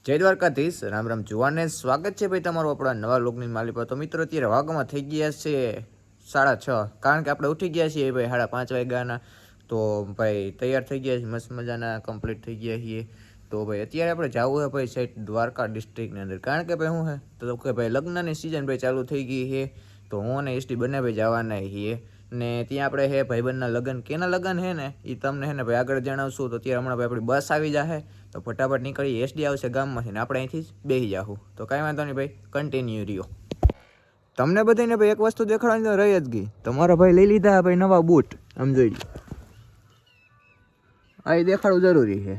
જય દ્વારકાધીશ, રામ રામ જુવાને સ્વાગત છે ભાઈ તમારું આપણા નવા લોકની માલી પર. તો મિત્રો અત્યારે વાગમાં થઈ ગયા છે 6:30, કારણ કે આપણે ઉઠી ગયા છીએ ભાઈ 5:30 વાગ્યાના. તો ભાઈ તૈયાર થઈ ગયા છીએ, મસ્ત મજાના કમ્પ્લીટ થઈ ગયા છીએ. તો ભાઈ અત્યારે આપણે જવું છે ભાઈ સાઈડ દ્વારકા ડિસ્ટ્રિક્ટની અંદર, કારણ કે ભાઈ શું છે તો કે ભાઈ લગ્નની સિઝન ભાઈ ચાલુ થઈ ગઈ છે. તો હું અને એસટી બંને ભાઈ જવાના છીએ ને ત્યાં આપણે હે ભાઈબંધના લગ્ન. કેના લગ્ન છે ને એ તમને હે ને ભાઈ આગળ જણાવશું. તો અત્યારે હમણાં ભાઈ આપણી બસ આવી જશે, તો ફટાફટ નીકળી એસડી આવશે ગામમાંથી ને આપણે અહીંથી જ બેસી જાશું. તો કાંઈ વાંધો નહીં ભાઈ, કન્ટિન્યુ રહ્યો. તમને બધાને ભાઈ એક વસ્તુ દેખાડવાની તો રહી જ ગઈ. તમારા ભાઈ લઈ લીધા ભાઈ નવા બૂટ, આમ જોઈ લો. આ એ દેખાડવું જરૂરી છે.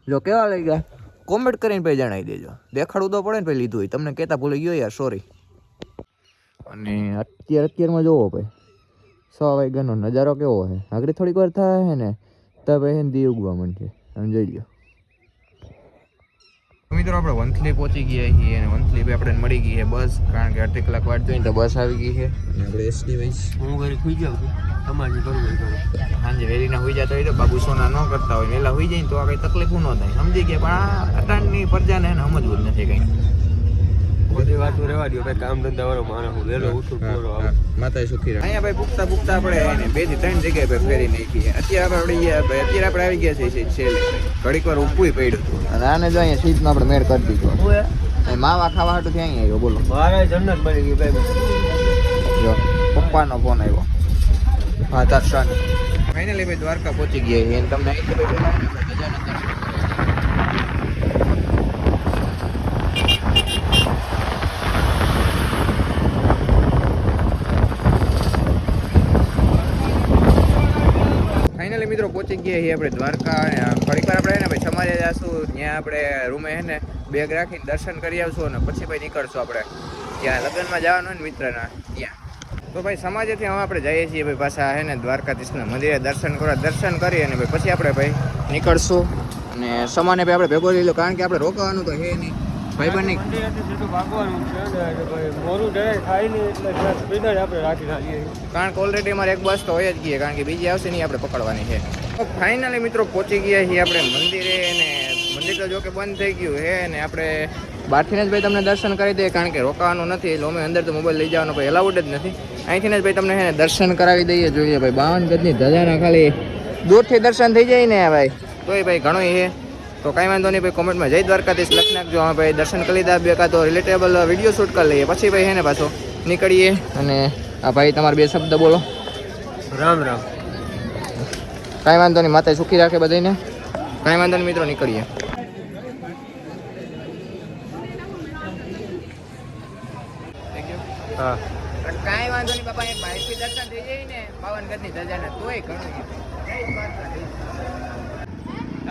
જો કેવા લઈ ગયા કોમેન્ટ કરીને ભાઈ જણાવી દેજો. દેખાડવું તો પડે ને ભાઈ લીધું હોય. તમને કહેતા ભૂલી ગયો યાર, સોરી. અને અત્યારમાં જોવો ભાઈ 6 વાગ્યાનો નજારો કેવો છે. આગળ થોડીક વાર થાય છે ને તો ભાઈ એને દી ઉગવા માંડશે, આમ જોઈ લો. મિત્રો આપણે વંથલી પહોંચી ગયા છીએ અને વંથલી ભાઈ આપણે મળી ગઈ છે બસ, કારણ કે અડધી કલાક વાટ જોઈને તો બસ આવી ગઈ છે. અને આપણે એસટી વાઇસ હું ઘરે સુઈ જાઉં છું, તમારે કરવું હોય હાંજે વહેલીના હોઈ જતા હોય તો બાબુ સોના ન કરતા હોય, વહેલા હોઈ જાય ને તો આ કંઈ તકલીફ ન થાય, સમજી ગયા. પણ આ અટાણની પ્રજાને એને સમજવું જ નથી કંઈ. બધી વાતો રહેવા દો ભાઈ, કામ ધંધા વાળો માણસ હું વહેલો ઉઠું પૂરો માતા સુખી રહે. અહીંયા ભાઈ પૂછતા પૂછતા આપણે 2 થી 3 જગ્યાએ ભાઈ ફેરી નાખી. અત્યારે આપણે આવી ગયા છે છેલ્લે, ઘડીક વાર ઊભું પડ્યું હતું અને આને જો અહીંયા સીટનો આપણે મેળ કરી દીધો. માવા ખાવા હાટું ત્યાં આવ્યો. બોલો, મારે જન્નત બની ગઈ ભાઈ. જો પપ્પાનો ફોન આવ્યો. હા દર્શન ફાઇનલી ભાઈ દ્વારકા પહોંચી ગયા છે. તમને ફાઇનલી મિત્રો પહોંચી ગયા છીએ આપણે દ્વારકા. ઘડીક વાર આપણે ને ભાઈ સમાજે જઈશું, ત્યાં આપણે રૂમે હે ને બેગ રાખીને દર્શન કરી આવશું અને પછી ભાઈ નીકળશું આપણે ત્યાં લગ્નમાં જવાનું હોય ને મિત્રના ત્યાં. તો ભાઈ સમાજેથી હવે આપણે જઈએ છીએ ભાઈ પાછા હે ને દ્વારકાધીશના મંદિરે દર્શન કરી અને ભાઈ પછી આપણે ભાઈ નીકળશું. અને સમાને ભાઈ આપણે ભેગો લઈ લો, કારણ કે આપણે રોકાવાનું તો હે નહીં ભાઈબંધની. કારણ કે ઓલરેડી અમારે એક બસ તો હોય જ ગઈ, કારણ કે બીજી આવશે નહીં આપણે પકડવાની છે. તો ફાઇનલી મિત્રો પહોંચી ગયા છીએ આપણે મંદિરે. અને મંદિર તો જો કે બંધ થઈ ગયું છે ને આપણે બહારથી જ ભાઈ તમને દર્શન કરી દઈએ, કારણ કે રોકાવાનું નથી. એટલે અમે અંદર તો મોબાઈલ લઈ જવાનો ભાઈ એલાઉડ જ નથી. અહીંથી જ ભાઈ તમને હે ને દર્શન કરાવી દઈએ. જોઈએ ભાઈ 52 ગજની ધજાના ખાલી દૂરથી દર્શન થઈ જાય ને ભાઈ, તોય ભાઈ ઘણો છે. તો કાંઈ વાંધો નહીં ભાઈ, કોમેન્ટમાં જય દ્વારકાધીશ લખી નાખજો. હા ભાઈ દર્શન કરી લીધા, બે કાં તો રિલેટેબલ વિડીયો શૂટ કરી લઈએ, પછી ભાઈ હે ને પાછો નીકળીએ. અને આ ભાઈ તમારા 2 શબ્દ બોલો. રામ રામ. કાંઈ વાંધો નહીં, માતા સુખી રાખે બધાને. કાંઈ વાંધો નહીં મિત્રો, નીકળીએ. હા કાંઈ વાંધો નહીં બાપા, એ ભાઈથી દર્શન થઈ જાય ને 52 ગજની ધજાના, તોય ઘણું.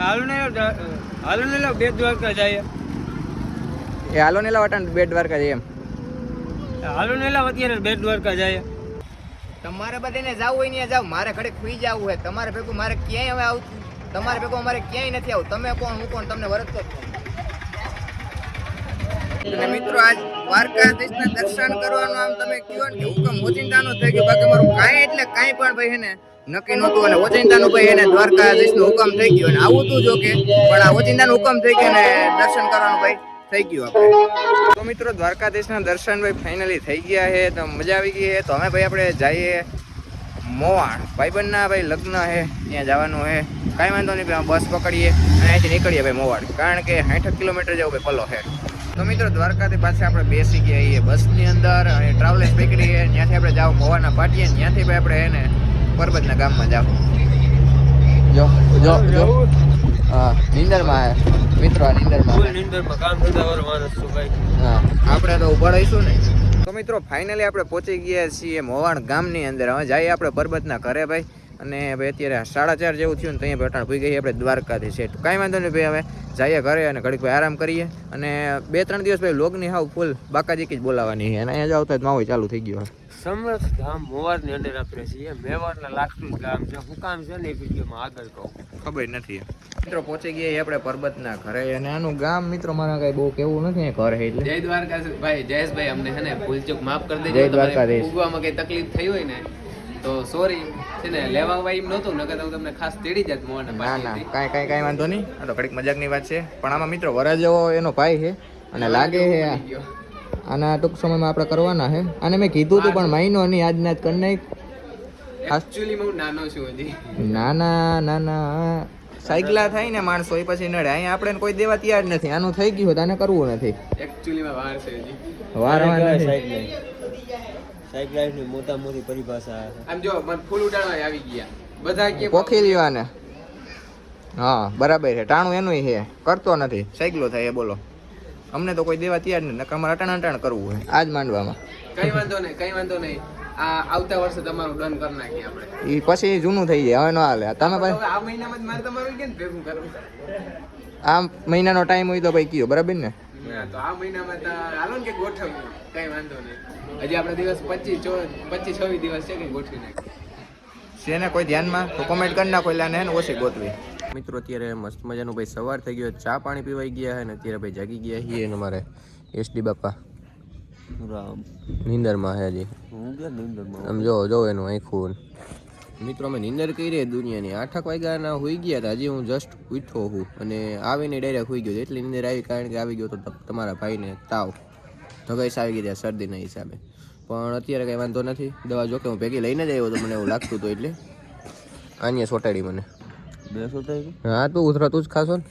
હાલો ને લો બેટ દ્વારકા જાય. એ હાલો ને લાવ અટાણ બેટ દ્વારકા જાય એમ. હાલો ને લો અત્યારે બેટ દ્વારકા જાય. તમારે બધાને જવું હોય ને જાવ, મારે ઘડીક સુઈ જવું હોય. તમારે ભેગું મારે ક્યાંય હવે આવું, તમારે ભેગું અમારે ક્યાંય નથી આવું. તમે કોણ હું કોણ તમને વરસતો જ. અને મિત્રો આજ દ્વારકાધીશના દર્શન કરવાનું આમ તમે કહો ને કે હુકમ ઓચિંતાનું થઈ ગયું, બાકી મારું કાંઈ એટલે કાંઈ પણ ભાઈ હે ને નક્કી નહોતું. અને ઓચિંતાનું ભાઈ એને દ્વારકાધીશનું હુકમ થઈ ગયું અને આવું તું જો કે, પણ આ ઓચિંતાનું હુકમ થઈ ગયું ને દર્શન કરવાનું ભાઈ થઈ ગયું આપણે. તો મિત્રો દ્વારકાધીશના દર્શન ભાઈ ફાઇનલી થઈ ગયા છે, તો મજા આવી ગઈ છે. તો હવે ભાઈ આપણે જઈએ મોવાણ, ભાઈબંધના ભાઈ લગ્ન છે ત્યાં જવાનું છે. કાંઈ વાંધો નહીં ભાઈ, બસ પકડીએ અને અહીંથી નીકળીએ ભાઈ મોવાડ, કારણ કે 60 કિલોમીટર જેવો ભાઈ પલ્લો છે. તો મિત્રો દ્વારકાથી પાછા આપણે બેસી ગયા છીએ બસની અંદર અને ટ્રાવેલર્સ પકડીએ. ત્યાંથી આપણે જાવ મોવાના પાટીએ, ત્યાંથી ભાઈ આપણે એને પરબતના ગામમાં જાવ. જો જો જો હા નિંદરમાં મિત્રો, આ નિંદરમાં કામ ધંધા વાળો માણસ છું ભાઈ. હા આપણે તો ઉભા રહીશું ને. તો મિત્રો ફાઇનલી આપણે પહોંચી ગયા છીએ મોવાણ ગામની અંદર. હવે જઈએ આપણે પરબતના ઘરે ભાઈ. અને ભાઈ અત્યારે 4:30 જેવું થયું ને ત્યાં બેઠા ભૂઈ ગઈ આપણે દ્વારકાથી સેટ. કાંઈ વાંધો નહીં ભાઈ, હવે જઈએ ઘરે અને ઘડીક ભાઈ આરામ કરીએ. અને 2-3 દિવસ ભાઈ લોગની હાવ ફૂલ બાકાજીકી જ બોલાવાની છે. અને અહીંયા જ આવતા જ માહોલ ચાલુ થઈ ગયો. સમરસ ગામ મોવારની અંદર આપણે છીએ. મેવાડના લાગતું ગામ છે. શું કામ છે ને એ વિડીયોમાં આગળ કહું, ખબર નથી. મિત્રો પહોંચી ગયા આપણે પરબતના ઘરે. અને આનું ગામ મિત્રો મારા કઈ બહુ કેવું નથી ઘર છે એટલે. જય દ્વારકા ભાઈ, જયેશભાઈ અમને છે ને ભૂલચૂક માફ કરી દેજો. જય દ્વારકાધીશ. ઉગવામાં કઈ તકલીફ થઈ હોય ને તો સોરી છે ને લેવા આવવા એમ નહોતું, નકર તો હું તમને ખાસ તેડી જાત મોહનને ના ના પાર્ટી કાંઈ વાંધો નહીં, આ તો ઘડીક મજાકની વાત છે. પણ આમાં મિત્રો વરા જેવો એનો ભાઈ છે અને લાગે છે આના ટૂંક સમયમાં આપણે કરવાના છે. અને મેં કીધું હતું પણ મહિનો નહીં, આજ ના જ કરી નાખ. એકચ્યુઅલી હું નાનો છું હજી. નાના સાયકલા થાય ને માણસો એ પછી નડે. અહીંયા આપણે કોઈ દેવા તૈયાર નથી. આનું થઈ ગયું તો આને કરવું નથી. એકચ્યુઅલી માં વાર છે હજી. વારવા નથી. સાયકલ લાઈફની મોટા મોટી પરિભાષા. આમ જો મને ફૂલ ઉડાડવા આવી ગયા બધા કે પોખી લ્યો આને. હા બરાબર છે, ટાણું એનું છે, કરતો નથી, સાયકલો થાય એ બોલો. અમને તો કોઈ દેવા તૈયાર નથી, નકર અમારે અટાણ કરવું હોય આજ માંડવામાં. કઈ વાંધો નહીં. આ આવતા વર્ષે તમારું ડન કરી નાખીએ આપણે. એ પછી જૂનું થઈ જાય, હવે ન હાલે. તમે ભાઈ હવે આ મહિનામાં જ મારે તમારું કેમ ભેગું કરવું? આ મહિનાનો ટાઈમ હોય તો ભાઈ કયો, બરાબર ને? હા, તો આ મહિનામાં તો હાલો ને કે ગોઠવવું, કઈ વાંધો નહીં. હજી આપણે દિવસ 25-26 દિવસ છે કે ગોઠવી નાખીએ. છે ને કોઈ ધ્યાનમાં તો કોમેન્ટ કરી નાખો, એટલે આને ઓછી ગોતવી. મિત્રો અત્યારે મસ્ત મજાનું ભાઈ સવાર થઈ ગયો, ચા પાણી પીવાઈ ગયા છે ને અત્યારે ભાઈ જાગી ગયા છીએ ને અમારે એસડી બાપા નીંદરમાં છે હજી. આમ જો એનું આખું. મિત્રો અમે નીંદર કરી રહી દુનિયાની 8 વાગ્યાના હોઈ ગયા હતા, હજી હું જસ્ટ ઉઠ્યો છું અને આવીને ડાયરેક્ટ હોઈ ગયો. એટલી નીંદર આવી કારણ કે આવી ગયો તો તમારા ભાઈને તાવ ધગાઈસ આવી ગઈ ત્યાં શરદીના હિસાબે. પણ અત્યારે કંઈ વાંધો નથી, દવા જોકે હું ભેગી લઈને જ આવ્યો તો મને એવું લાગતું હતું એટલે આની સોટાડી મને. હા તું ઉધરા તું જ ખાશો ને.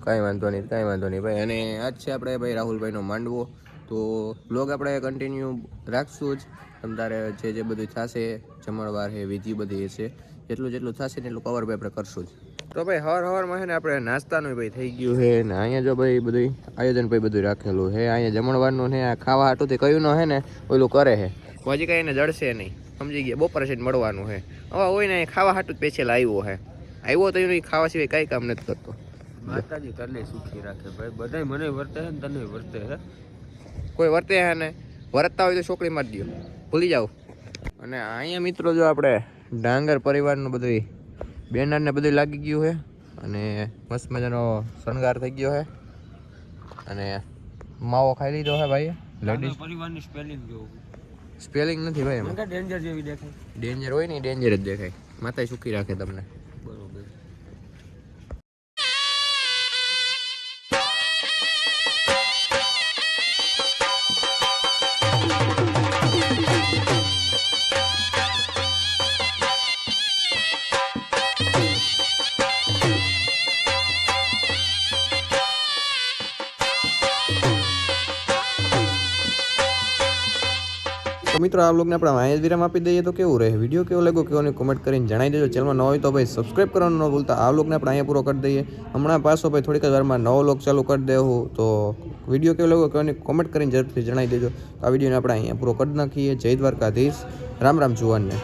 કાંઈ વાંધો નહીં ભાઈ. અને આજ છે આપણે ભાઈ રાહુલભાઈનો માંડવો, તો બ્લોગ આપણે કન્ટિન્યુ રાખશું જ. તમ તારે જે બધું થશે જમણવાર છે વિધિ બધી છે જેટલું થશે ને એટલું કવર ભાઈ આપણે કરશું જ. તો ભાઈ હવારમાં છે ને આપણે નાસ્તાનું ભાઈ થઈ ગયું છે ને અહીંયા જો ભાઈ બધું આયોજન ભાઈ બધું રાખેલું છે. અહીંયા જમણવારનું ને આ ખાવા હાટુંથી કયું ન હે ને ઓલું કરે છે, હજી કાંઈ એને જડશે નહીં, સમજી ગયા. બપોર છે મળવાનું છે, હવે હોય ને ખાવા હાટું જ સ્પેશિયલ આવ્યો તો એનું ખાવા સિવાય કાંઈ કામ નથી કરતો. માતાજી તને સુખી રાખે ભાઈ, બધાય મને વર્તે છે ને તને વર્તે છે. કોઈ વર્તે છે ને વર્તતા હોય તો છોકરી મારી દો, ભૂલી જાઓ. અને અહીંયા મિત્રો જો આપણે ડાંગર પરિવારનું બધું બેનર ને બધું લાગી ગયું છે અને મસ્ત મજાનો શણગાર થઈ ગયો છે અને માવો ખાઈ લીધો છે ભાઈ. લેડીઝ પરિવારની સ્પેલિંગ જોવું, સ્પેલિંગ નથી ભાઈ એમાં. ડેન્જર જેવી દેખાય. ડેન્જર હોય ને ડેન્જર જ દેખાય. માતા સુખી રાખે તમને. બરોબર. તો મિત્રો આ બ્લોગને આપણે અહીંયા જ વિરામ આપી દઈએ તો કેવું રહે, વિડીયો કેવો લાગ્યો કેવો કોમેન્ટ કરીને જણાવી દેજો. ચેનલમાં ન હોય તો ભાઈ સબસ્ક્રાઈબ કરવાનું ન ભૂલતા. આ બ્લોગને આપણે અહીંયા પૂરો કરી દઈએ. હમણાં પાછો ભાઈ થોડીક જ વારમાં નવો બ્લોગ ચાલુ કરી દેવું. તો વિડીયો કેવો લાગ્યો કેવો કોમેન્ટ કરીને જરૂરથી જણાવી દેજો. તો આ વિડીયોને આપણે અહીંયા પૂરો કરી નાખીએ. જય દ્વારકાધીશ. રામ જુવાનને.